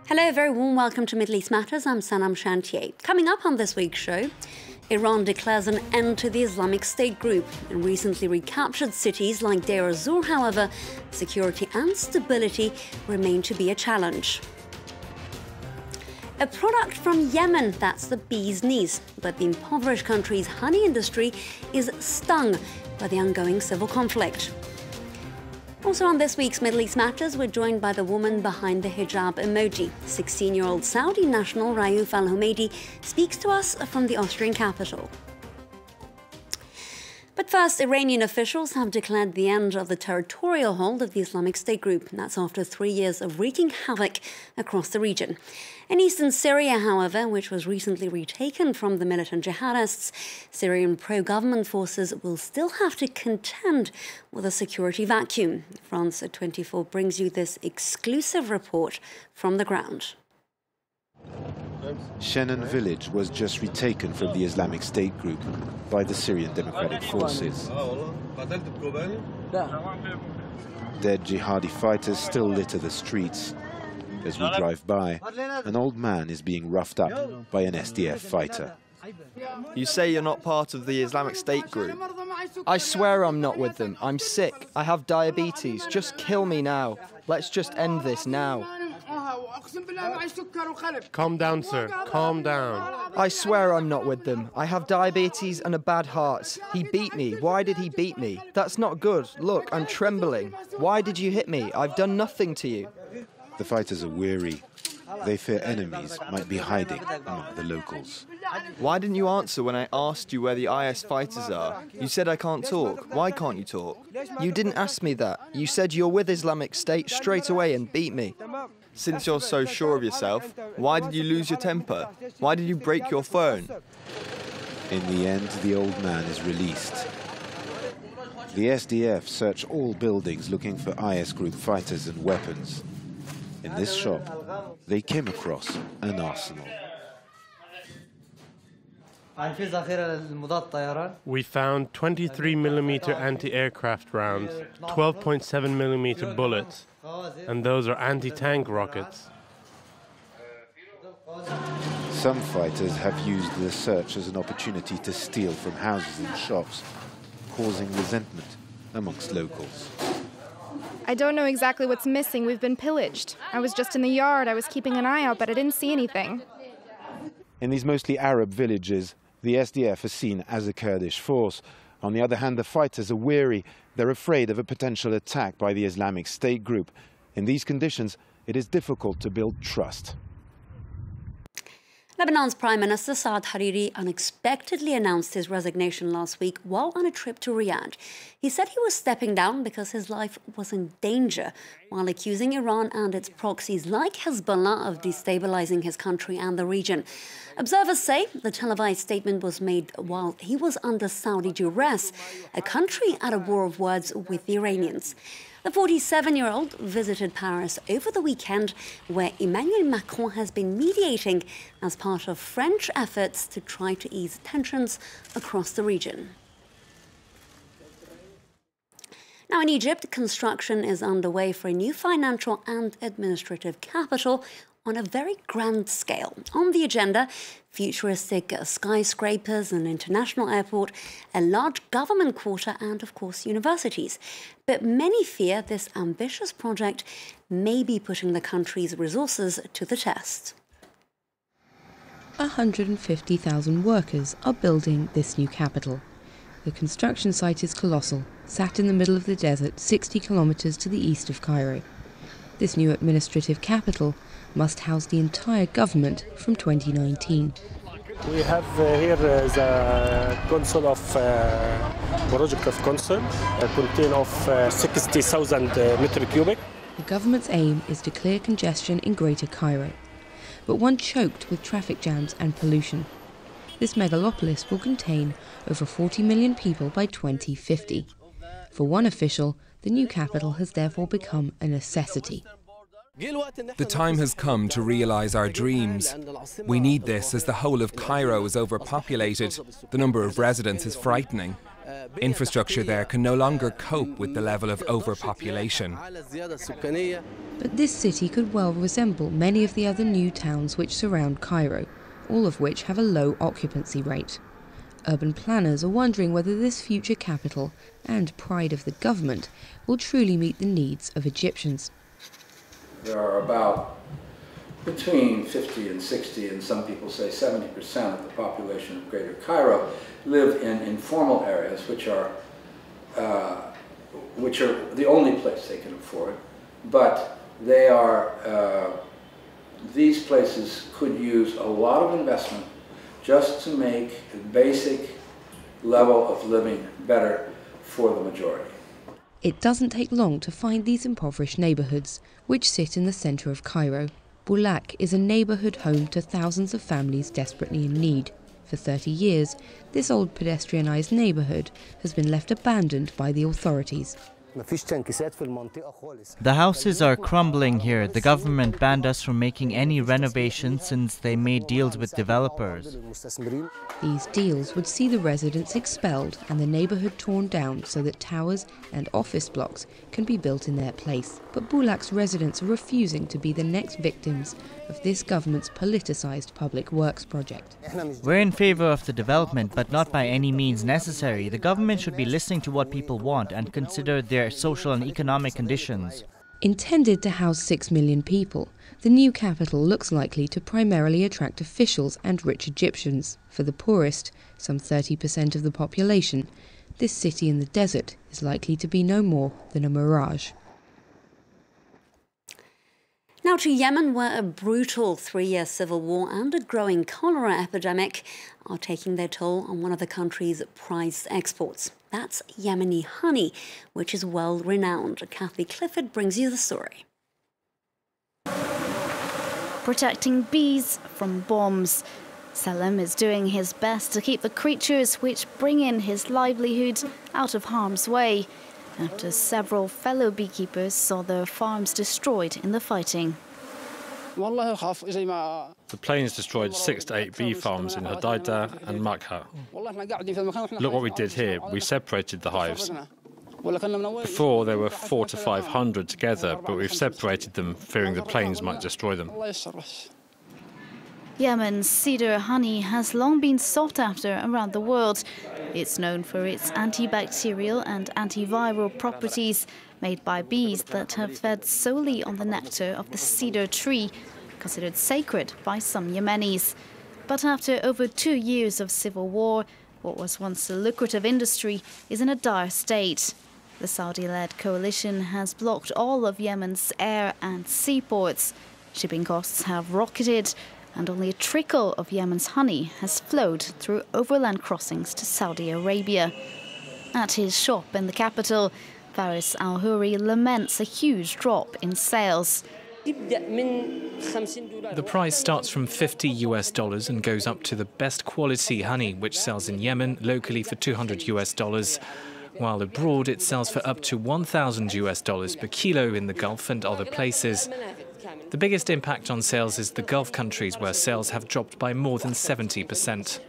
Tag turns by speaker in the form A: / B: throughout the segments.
A: Hello, a very warm welcome to Middle East Matters. I'm Sanam Shantier. Coming up on this week's show, Iran declares an end to the Islamic State group. In recently recaptured cities like Deir ez-Zor, however, security and stability remain to be a challenge. A product from Yemen, that's the bee's knees. But the impoverished country's honey industry is stung by the ongoing civil conflict. Also on this week's Middle East Matters, we're joined by the woman behind the hijab emoji. 16-year-old Saudi national Rayouf Alhumedhi speaks to us from the Austrian capital. But first, Iranian officials have declared the end of the territorial hold of the Islamic State group. That's after 3 years of wreaking havoc across the region. In eastern Syria, however, which was recently retaken from the militant jihadists, Syrian pro-government forces will still have to contend with a security vacuum. France 24 brings you this exclusive report from the ground.
B: Shenan village was just retaken from the Islamic State group by the Syrian Democratic Forces. Dead jihadi fighters still litter the streets. As we drive by, an old man is being roughed up by an SDF fighter.
C: You say you're not part of the Islamic State group.
D: I swear I'm not with them. I'm sick. I have diabetes. Just kill me now. Let's just end this now.
E: Calm down, sir. Calm down.
D: I swear I'm not with them. I have diabetes and a bad heart. He beat me. Why did he beat me? That's not good. Look, I'm trembling. Why did you hit me? I've done nothing to you.
B: The fighters are weary. They fear enemies might be hiding among the locals.
C: Why didn't you answer when I asked you where the IS fighters are? You said I can't talk. Why can't you talk?
D: You didn't ask me that. You said you're with Islamic State straight away and beat me.
C: Since you're so sure of yourself, why did you lose your temper? Why did you break your phone?
B: In the end, the old man is released. The SDF search all buildings looking for IS group fighters and weapons. In this shop, they came across an arsenal.
E: We found 23mm anti-aircraft rounds, 12.7mm bullets, and those are anti-tank rockets.
B: Some fighters have used the search as an opportunity to steal from houses and shops, causing resentment amongst locals.
F: I don't know exactly what's missing. We've been pillaged. I was just in the yard. I was keeping an eye out, but I didn't see anything.
B: In these mostly Arab villages, the SDF is seen as a Kurdish force. On the other hand, the fighters are weary. They're afraid of a potential attack by the Islamic State group. In these conditions, it is difficult to build trust.
A: Lebanon's Prime Minister Saad Hariri unexpectedly announced his resignation last week while on a trip to Riyadh. He said he was stepping down because his life was in danger, while accusing Iran and its proxies like Hezbollah of destabilizing his country and the region. Observers say the televised statement was made while he was under Saudi duress, a country at a war of words with the Iranians. The 47-year-old visited Paris over the weekend, where Emmanuel Macron has been mediating as part of French efforts to try to ease tensions across the region. Now in Egypt, construction is underway for a new financial and administrative capital on a very grand scale. On the agenda, futuristic skyscrapers, an international airport, a large government quarter, and of course universities. But many fear this ambitious project may be putting the country's resources to the test.
G: 150,000 workers are building this new capital. The construction site is colossal, sat in the middle of the desert 60 kilometers to the east of Cairo. This new administrative capital must house the entire government from 2019.
H: We have here the console of project of console, contain of 60,000 meter cubic.
G: The government's aim is to clear congestion in Greater Cairo, but one choked with traffic jams and pollution. This megalopolis will contain over 40 million people by 2050. For one official, the new capital has therefore become a necessity.
I: The time has come to realise our dreams. We need this as the whole of Cairo is overpopulated. The number of residents is frightening. Infrastructure there can no longer cope with the level of overpopulation.
G: But this city could well resemble many of the other new towns which surround Cairo, all of which have a low occupancy rate. Urban planners are wondering whether this future capital and pride of the government will truly meet the needs of Egyptians.
J: There are about between 50 and 60, and some people say 70% of the population of Greater Cairo live in informal areas, which are the only place they can afford. But they are, these places could use a lot of investment just to make the basic level of living better for the majority.
G: It doesn't take long to find these impoverished neighbourhoods, which sit in the centre of Cairo. Boulak is a neighbourhood home to thousands of families desperately in need. For 30 years, this old pedestrianised neighbourhood has been left abandoned by the authorities.
K: The houses are crumbling here. The government banned us from making any renovations since they made deals with developers.
G: These deals would see the residents expelled and the neighbourhood torn down so that towers and office blocks can be built in their place. But Boulak's residents are refusing to be the next victims of this government's politicised public works project.
K: We're in favour of the development, but not by any means necessary. The government should be listening to what people want and consider their social and economic conditions.
G: Intended to house 6 million people, the new capital looks likely to primarily attract officials and rich Egyptians. For the poorest, some 30% of the population, this city in the desert is likely to be no more than a mirage.
A: Now to Yemen, where a brutal 3-year civil war and a growing cholera epidemic are taking their toll on one of the country's prized exports. That's Yemeni honey, which is well renowned. Kathy Clifford brings you the story.
L: Protecting bees from bombs. Salem is doing his best to keep the creatures which bring in his livelihood out of harm's way, after several fellow beekeepers saw their farms destroyed in the fighting.
M: The planes destroyed 6 to 8 bee farms in Hodeidah and Makha. Look what we did here. We separated the hives. Before, there were 400 to 500 together, but we've separated them, fearing the planes might destroy them.
L: Yemen's cedar honey has long been sought after around the world. It's known for its antibacterial and antiviral properties, made by bees that have fed solely on the nectar of the cedar tree, considered sacred by some Yemenis. But after over 2 years of civil war, what was once a lucrative industry is in a dire state. The Saudi-led coalition has blocked all of Yemen's air and seaports. Shipping costs have rocketed, and only a trickle of Yemen's honey has flowed through overland crossings to Saudi Arabia. At his shop in the capital, Rayouf Alhumedhi laments a huge drop in sales.
N: The price starts from $50 and goes up to the best quality honey, which sells in Yemen locally for $200, while abroad it sells for up to $1,000 per kilo in the Gulf and other places. The biggest impact on sales is the Gulf countries, where sales have dropped by more than 70%.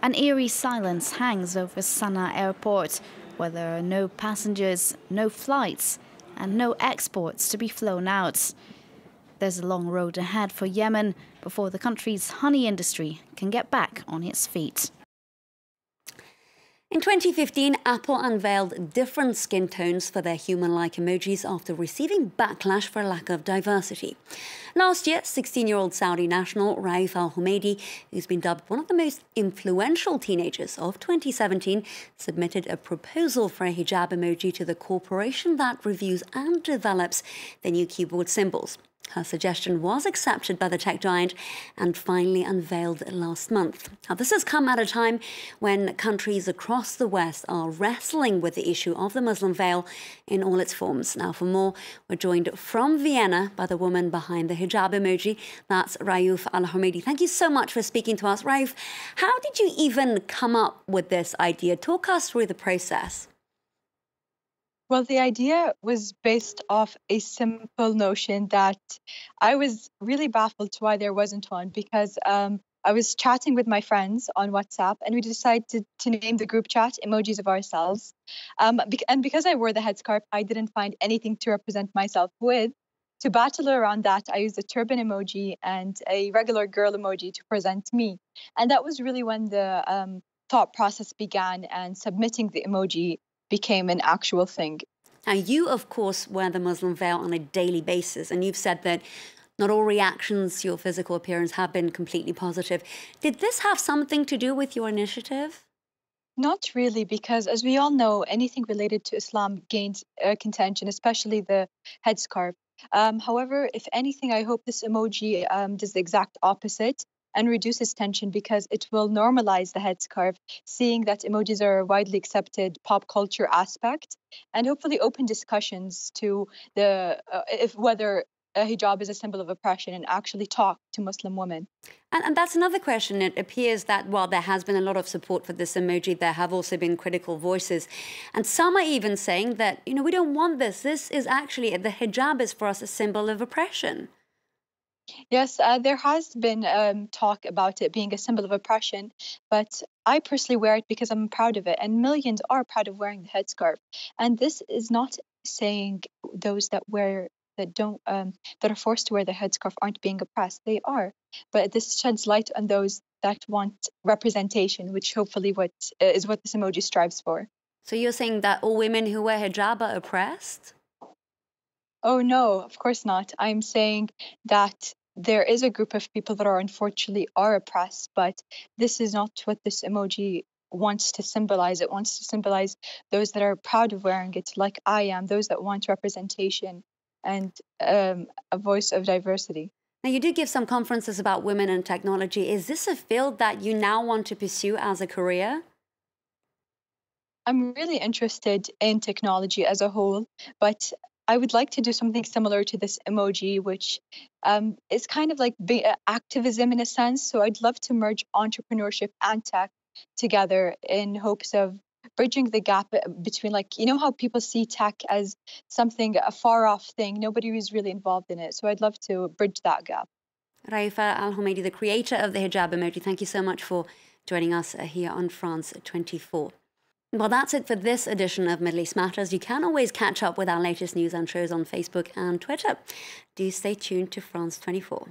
L: An eerie silence hangs over Sana'a airport, where there are no passengers, no flights, and no exports to be flown out. There's a long road ahead for Yemen before the country's honey industry can get back on its feet.
A: In 2015, Apple unveiled different skin tones for their human-like emojis after receiving backlash for lack of diversity. Last year, 16-year-old Saudi national Rayouf Alhumedhi, who's been dubbed one of the most influential teenagers of 2017, submitted a proposal for a hijab emoji to the corporation that reviews and develops the new keyboard symbols. Her suggestion was accepted by the tech giant and finally unveiled last month. Now, this has come at a time when countries across the West are wrestling with the issue of the Muslim veil in all its forms. Now, for more, we're joined from Vienna by the woman behind the hijab emoji. That's Rayouf Alhumedhi. Thank you so much for speaking to us. Rayouf, how did you even come up with this idea? Talk us through the process.
O: Well, the idea was based off a simple notion that I was really baffled to why there wasn't one, because I was chatting with my friends on WhatsApp, and we decided to name the group chat Emojis of Ourselves. And because I wore the headscarf, I didn't find anything to represent myself with. To battle around that, I used a turban emoji and a regular girl emoji to present me. And that was really when the thought process began and submitting the emoji became an actual thing.
A: Now, you, of course, wear the Muslim veil on a daily basis, and you've said that not all reactions to your physical appearance have been completely positive. Did this have something to do with your initiative?
O: Not really, because as we all know, anything related to Islam gains contention, especially the headscarf. However, if anything, I hope this emoji does the exact opposite and reduces tension because it will normalize the headscarf, seeing that emojis are a widely accepted pop culture aspect, and hopefully open discussions to the if whether a hijab is a symbol of oppression and actually talk to Muslim women.
A: And that's another question. It appears that while there has been a lot of support for this emoji, there have also been critical voices. And some are even saying that, we don't want this. This is actually, the hijab is for us a symbol of oppression.
O: Yes, there has been talk about it being a symbol of oppression, but I personally wear it because I'm proud of it, and millions are proud of wearing the headscarf. And this is not saying those that are forced to wear the headscarf aren't being oppressed. They are, but this sheds light on those that want representation, which hopefully is what this emoji strives for.
A: So you're saying that all women who wear hijab are oppressed?
O: Oh no, of course not. I'm saying that there is a group of people that unfortunately are oppressed, but this is not what this emoji wants to symbolize. It wants to symbolize those that are proud of wearing it, like I am, those that want representation and a voice of diversity.
A: Now, you do give some conferences about women and technology. Is this a field that you now want to pursue as a career?
O: I'm really interested in technology as a whole, but I would like to do something similar to this emoji, which is kind of like activism in a sense. So I'd love to merge entrepreneurship and tech together in hopes of bridging the gap between, how people see tech as something, a far off thing. Nobody was really involved in it. So I'd love to bridge that gap.
A: Rayouf Alhumedhi, the creator of the hijab emoji, thank you so much for joining us here on France 24. Well, that's it for this edition of Middle East Matters. You can always catch up with our latest news and shows on Facebook and Twitter. Do stay tuned to France 24.